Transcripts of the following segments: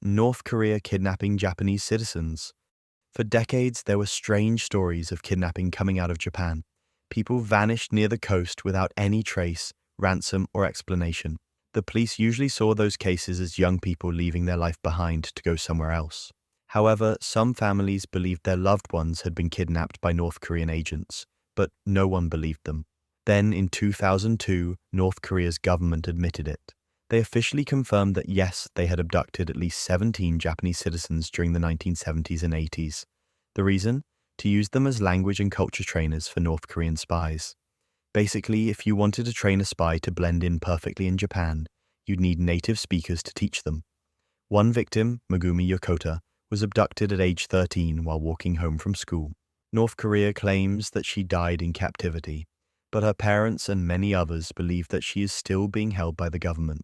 North Korea kidnapping Japanese citizens. For decades, there were strange stories of kidnapping coming out of Japan. People vanished near the coast without any trace, ransom, or explanation. The police usually saw those cases as young people leaving their life behind to go somewhere else. However, some families believed their loved ones had been kidnapped by North Korean agents, but no one believed them. Then, in 2002, North Korea's government admitted it. They officially confirmed that yes, they had abducted at least 17 Japanese citizens during the 1970s and 80s. The reason? To use them as language and culture trainers for North Korean spies. Basically, if you wanted to train a spy to blend in perfectly in Japan, you'd need native speakers to teach them. One victim, Megumi Yokota, was abducted at age 13 while walking home from school. North Korea claims that she died in captivity, but her parents and many others believe that she is still being held by the government.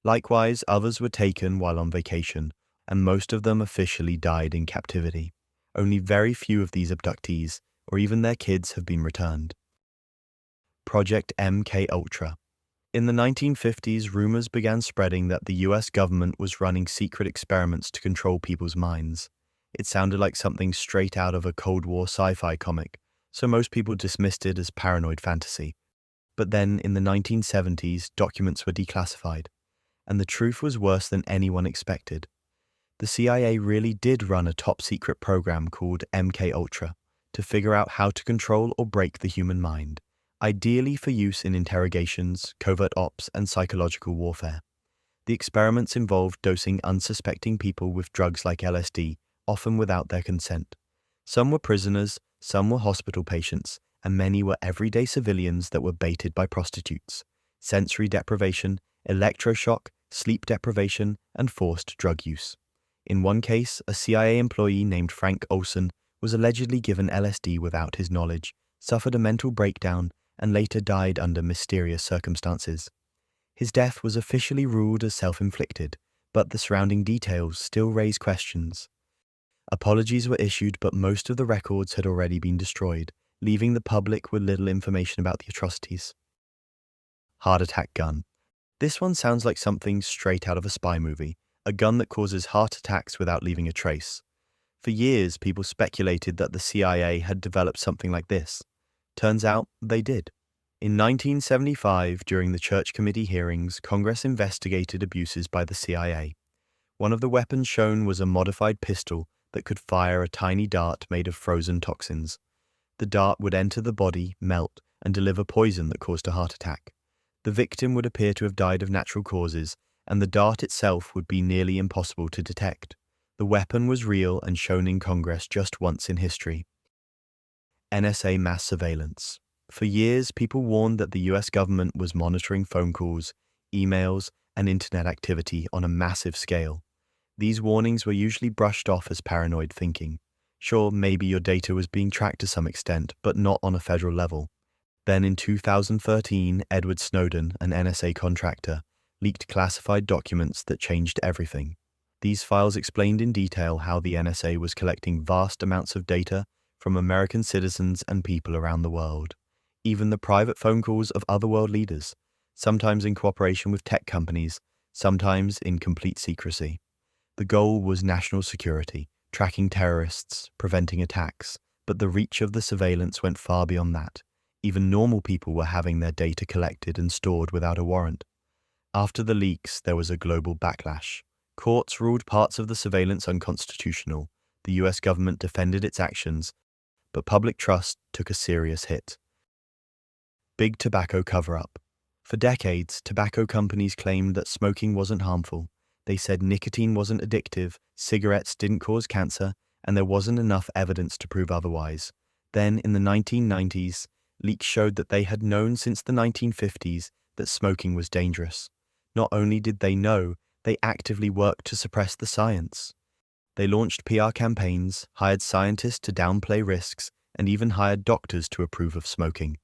Likewise, others were taken while on vacation, and most of them officially died in captivity. Only very few of these abductees, or even their kids, have been returned. Project MKUltra. In the 1950s, rumors began spreading that the US government was running secret experiments to control people's minds. It sounded like something straight out of a Cold War sci-fi comic, so most people dismissed it as paranoid fantasy. But then, in the 1970s, documents were declassified, and the truth was worse than anyone expected. The CIA really did run a top-secret program called MKUltra to figure out how to control or break the human mind, ideally for use in interrogations, covert ops, and psychological warfare. The experiments involved dosing unsuspecting people with drugs like LSD, often without their consent. Some were prisoners, some were hospital patients, and many were everyday civilians that were baited by prostitutes. Sensory deprivation, electroshock, sleep deprivation, and forced drug use. In one case, a CIA employee named Frank Olson was allegedly given LSD without his knowledge, suffered a mental breakdown, and later died under mysterious circumstances. His death was officially ruled as self-inflicted, but the surrounding details still raise questions. Apologies were issued, but most of the records had already been destroyed, leaving the public with little information about the atrocities. Heart attack gun. This one sounds like something straight out of a spy movie, a gun that causes heart attacks without leaving a trace. For years, people speculated that the CIA had developed something like this. Turns out, they did. In 1975, during the Church Committee hearings, Congress investigated abuses by the CIA. One of the weapons shown was a modified pistol that could fire a tiny dart made of frozen toxins. The dart would enter the body, melt, and deliver poison that caused a heart attack. The victim would appear to have died of natural causes, and the dart itself would be nearly impossible to detect. The weapon was real and shown in Congress just once in history. NSA mass surveillance. For years, people warned that the US government was monitoring phone calls, emails, and internet activity on a massive scale. These warnings were usually brushed off as paranoid thinking. Sure, maybe your data was being tracked to some extent, but not on a federal level. Then in 2013, Edward Snowden, an NSA contractor, leaked classified documents that changed everything. These files explained in detail how the NSA was collecting vast amounts of data from American citizens and people around the world, even the private phone calls of other world leaders, sometimes in cooperation with tech companies, sometimes in complete secrecy. The goal was national security, tracking terrorists, preventing attacks, but the reach of the surveillance went far beyond that. Even normal people were having their data collected and stored without a warrant. After the leaks, there was a global backlash. Courts ruled parts of the surveillance unconstitutional. The US government defended its actions, but public trust took a serious hit. Big tobacco cover-up. For decades, tobacco companies claimed that smoking wasn't harmful. They said nicotine wasn't addictive, cigarettes didn't cause cancer, and there wasn't enough evidence to prove otherwise. Then, in the 1990s, leaks showed that they had known since the 1950s that smoking was dangerous. Not only did they know, they actively worked to suppress the science. They launched PR campaigns, hired scientists to downplay risks, and even hired doctors to approve of smoking,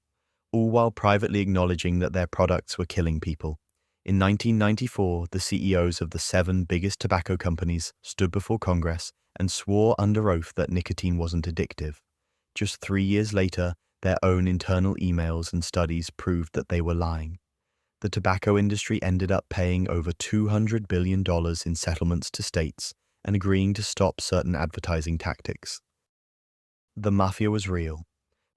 all while privately acknowledging that their products were killing people. In 1994, the CEOs of the 7 biggest tobacco companies stood before Congress and swore under oath that nicotine wasn't addictive. Just 3 years later, their own internal emails and studies proved that they were lying. The tobacco industry ended up paying over $200 billion in settlements to states and agreeing to stop certain advertising tactics. The mafia was real.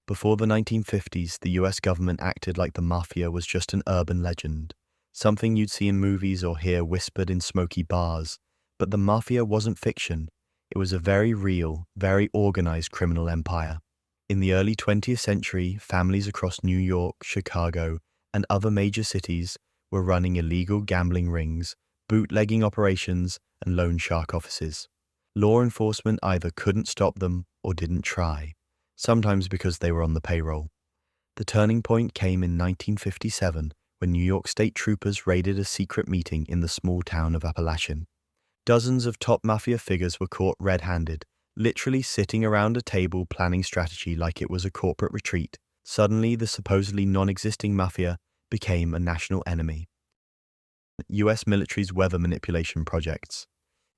Before the 1950s, the US government acted like the mafia was just an urban legend, something you'd see in movies or hear whispered in smoky bars. But the mafia wasn't fiction. It was a very real, very organized criminal empire. In the early 20th century, families across New York, Chicago, and other major cities were running illegal gambling rings, bootlegging operations, and loan shark offices. Law enforcement either couldn't stop them or didn't try, sometimes because they were on the payroll. The turning point came in 1957 when New York State troopers raided a secret meeting in the small town of Appalachian. Dozens of top mafia figures were caught red-handed, literally sitting around a table planning strategy like it was a corporate retreat. Suddenly, the supposedly non-existing mafia became a national enemy. US military's weather manipulation projects.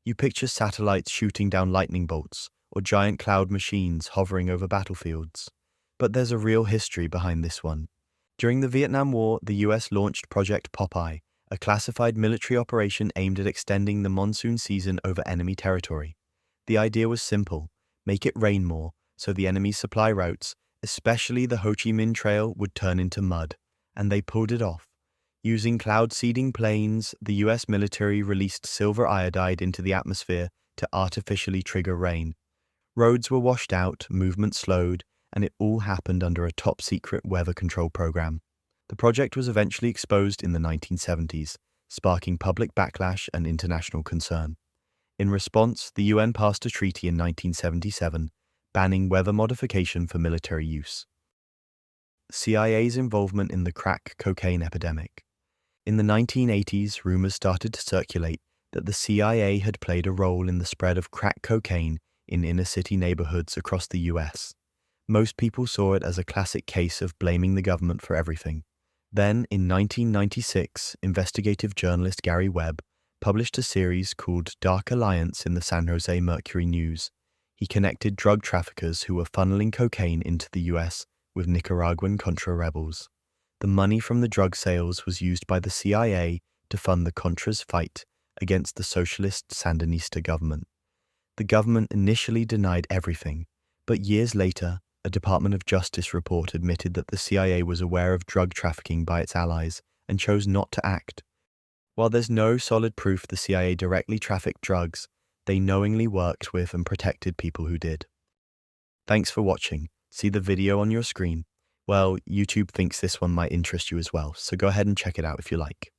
You picture satellites shooting down lightning bolts or giant cloud machines hovering over battlefields. But there's a real history behind this one. During the Vietnam War, the US launched Project Popeye, a classified military operation aimed at extending the monsoon season over enemy territory. The idea was simple: make it rain more, so the enemy's supply routes, especially the Ho Chi Minh Trail, would turn into mud. And they pulled it off. Using cloud-seeding planes, the US military released silver iodide into the atmosphere to artificially trigger rain. Roads were washed out, movement slowed, and it all happened under a top-secret weather control program. The project was eventually exposed in the 1970s, sparking public backlash and international concern. In response, the UN passed a treaty in 1977, banning weather modification for military use. CIA's involvement in the crack cocaine epidemic. In the 1980s, rumors started to circulate that the CIA had played a role in the spread of crack cocaine in inner-city neighborhoods across the US. Most people saw it as a classic case of blaming the government for everything. Then, in 1996, investigative journalist Gary Webb published a series called Dark Alliance in the San Jose Mercury News. He connected drug traffickers who were funneling cocaine into the US with Nicaraguan Contra rebels. The money from the drug sales was used by the CIA to fund the Contras' fight against the socialist Sandinista government. The government initially denied everything, but years later, a Department of Justice report admitted that the CIA was aware of drug trafficking by its allies and chose not to act. While there's no solid proof the CIA directly trafficked drugs, they knowingly worked with and protected people who did. Thanks for watching. See the video on your screen? Well, YouTube thinks this one might interest you as well, so go ahead and check it out if you like.